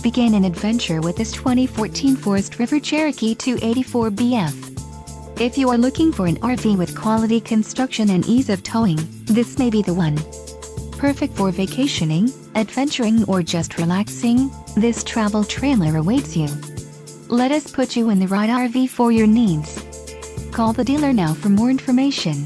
begin an adventure with this 2014 Forest River Cherokee 284BF. If you are looking for an RV with quality construction and ease of towing, this may be the one. Perfect for vacationing, adventuring, or just relaxing, this travel trailer awaits you. Let us put you in the right RV for your needs. Call the dealer now for more information.